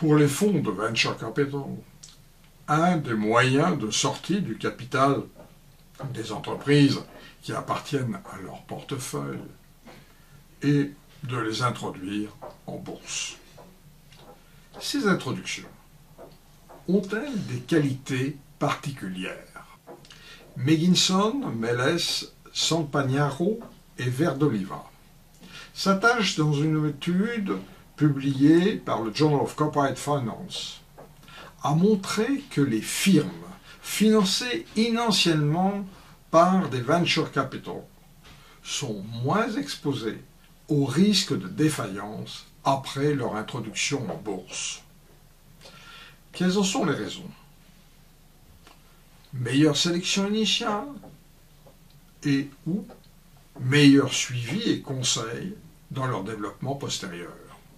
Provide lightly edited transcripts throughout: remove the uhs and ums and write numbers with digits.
Pour les fonds de venture capital, un des moyens de sortie du capital des entreprises qui appartiennent à leur portefeuille est de les introduire en bourse. Ces introductions ont-elles des qualités particulières? Megginson, Melles, Sampagnaro et Verdoliva s'attachent dans une étude publiée par le Journal of Corporate Finance à montrer que les firmes financées initialement par des venture capital sont moins exposées au risque de défaillance après leur introduction en bourse. Quelles en sont les raisons? Meilleure sélection initiale et ou meilleur suivi et conseil dans leur développement postérieur.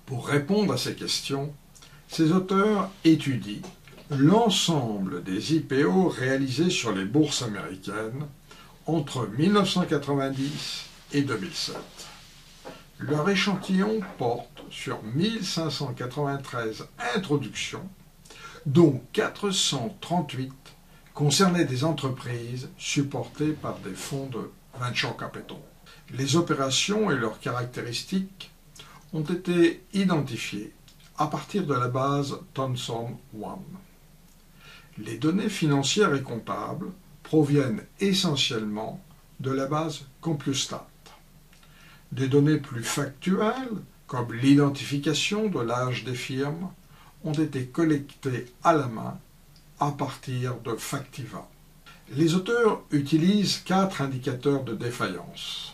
Pour répondre à ces questions, ces auteurs étudient l'ensemble des IPO réalisés sur les bourses américaines entre 1990 et 2007. Leur échantillon porte sur 1593 introductions, dont 438 concernaient des entreprises supportées par des fonds de venture capital. Les opérations et leurs caractéristiques ont été identifiées à partir de la base Thomson ONE. Les données financières et comptables proviennent essentiellement de la base Compustat. Des données plus factuelles, comme l'identification de l'âge des firmes, ont été collectées à la main à partir de Factiva. Les auteurs utilisent 4 indicateurs de défaillance.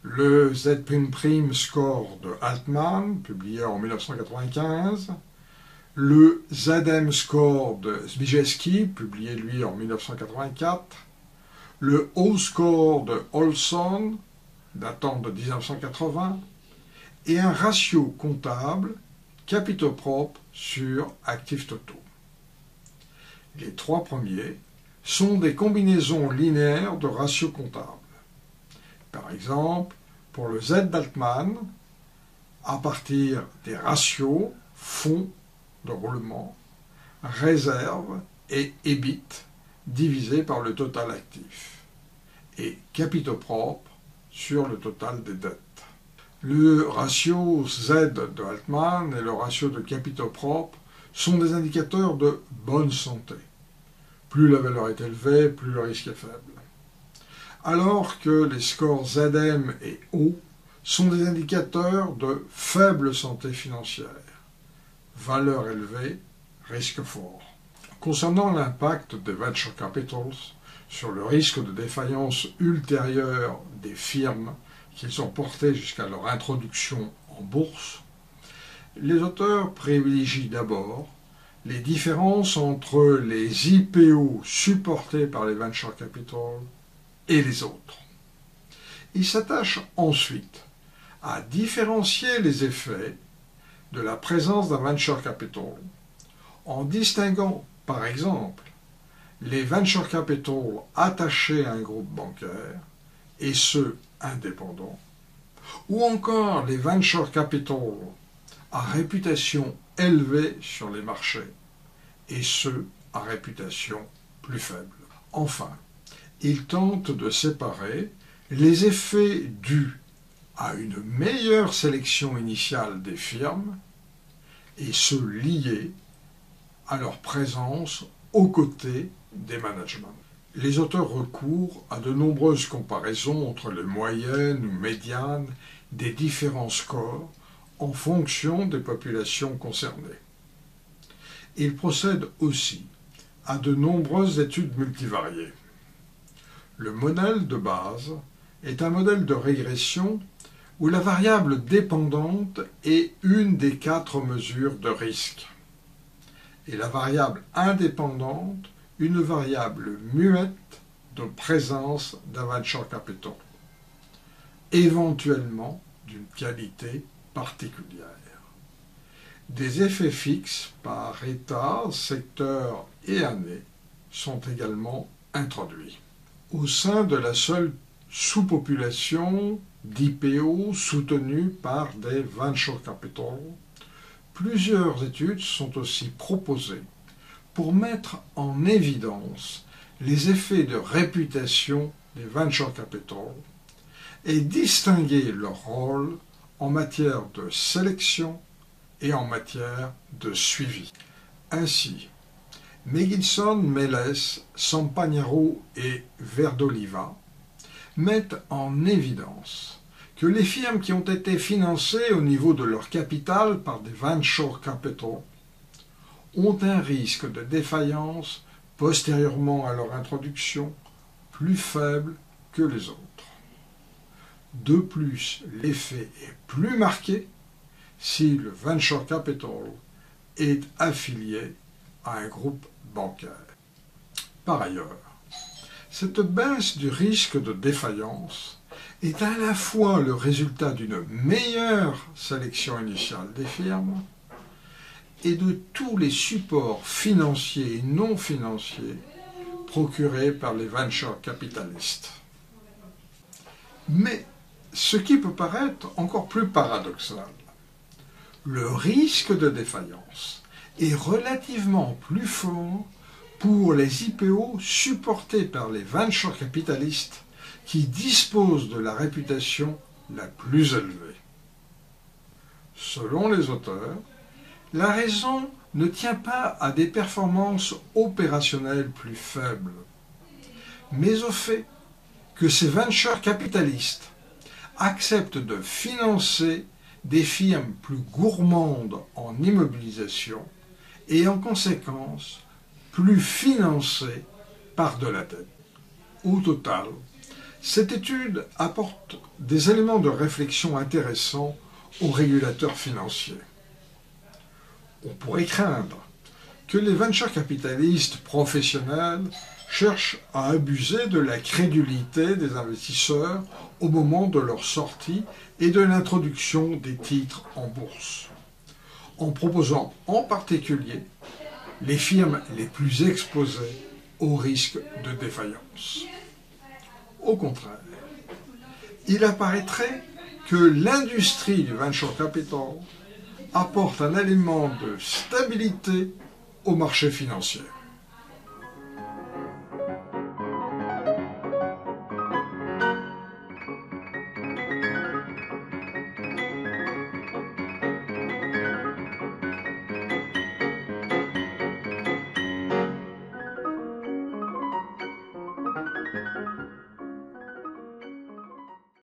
Le Z'' score de Altman, publié en 1995, le ZM score de Zbignieski, publié lui en 1984, le O-score de Olson, datant de 1980, et un ratio comptable capitaux propres sur actifs totaux. Les 3 premiers sont des combinaisons linéaires de ratios comptables. Par exemple, pour le Z d'Altman, à partir des ratios fonds de roulement, réserve et EBIT divisé par le total actif, et capitaux propres sur le total des dettes. Le ratio Z de Altman et le ratio de capitaux propres sont des indicateurs de bonne santé. Plus la valeur est élevée, plus le risque est faible. Alors que les scores ZM et O sont des indicateurs de faible santé financière. Valeur élevée, risque fort. Concernant l'impact des venture capitals sur le risque de défaillance ultérieure des firmes qu'ils ont portées jusqu'à leur introduction en bourse, les auteurs privilégient d'abord les différences entre les IPO supportés par les venture capital et les autres. Ils s'attachent ensuite à différencier les effets de la présence d'un venture capital en distinguant, par exemple, les venture capital attachés à un groupe bancaire et ceux indépendants, ou encore les venture capital à réputation élevée sur les marchés et ceux à réputation plus faible. Enfin, ils tentent de séparer les effets dus à une meilleure sélection initiale des firmes et ceux liés à leur présence aux côtés des managements. Les auteurs recourent à de nombreuses comparaisons entre les moyennes ou médianes des différents scores en fonction des populations concernées. Ils procèdent aussi à de nombreuses études multivariées. Le modèle de base est un modèle de régression où la variable dépendante est une des 4 mesures de risque et la variable indépendante une variable muette de présence d'un venture capital, éventuellement d'une qualité particulière. Des effets fixes par État, secteur et année sont également introduits. Au sein de la seule sous-population d'IPO soutenue par des venture capital, plusieurs études sont aussi proposées pour mettre en évidence les effets de réputation des venture capital et distinguer leur rôle en matière de sélection et en matière de suivi. Ainsi, Megginson, Melles, Sampagnaro et Verdoliva mettent en évidence que les firmes qui ont été financées au niveau de leur capital par des venture capital ont un risque de défaillance postérieurement à leur introduction plus faible que les autres. De plus, l'effet est plus marqué si le venture capital est affilié à un groupe bancaire. Par ailleurs, cette baisse du risque de défaillance est à la fois le résultat d'une meilleure sélection initiale des firmes et de tous les supports financiers et non financiers procurés par les venture capitalistes. Mais ce qui peut paraître encore plus paradoxal, le risque de défaillance est relativement plus fort pour les IPO supportés par les venture capitalistes qui disposent de la réputation la plus élevée. Selon les auteurs, la raison ne tient pas à des performances opérationnelles plus faibles, mais au fait que ces venture capitalistes acceptent de financer des firmes plus gourmandes en immobilisation et en conséquence plus financées par de la dette. Au total, cette étude apporte des éléments de réflexion intéressants aux régulateurs financiers. On pourrait craindre que les venture capitalistes professionnels cherchent à abuser de la crédulité des investisseurs au moment de leur sortie et de l'introduction des titres en bourse, en proposant en particulier les firmes les plus exposées au risque de défaillance. Au contraire, il apparaîtrait que l'industrie du venture capital apporte un élément de stabilité au marché financier.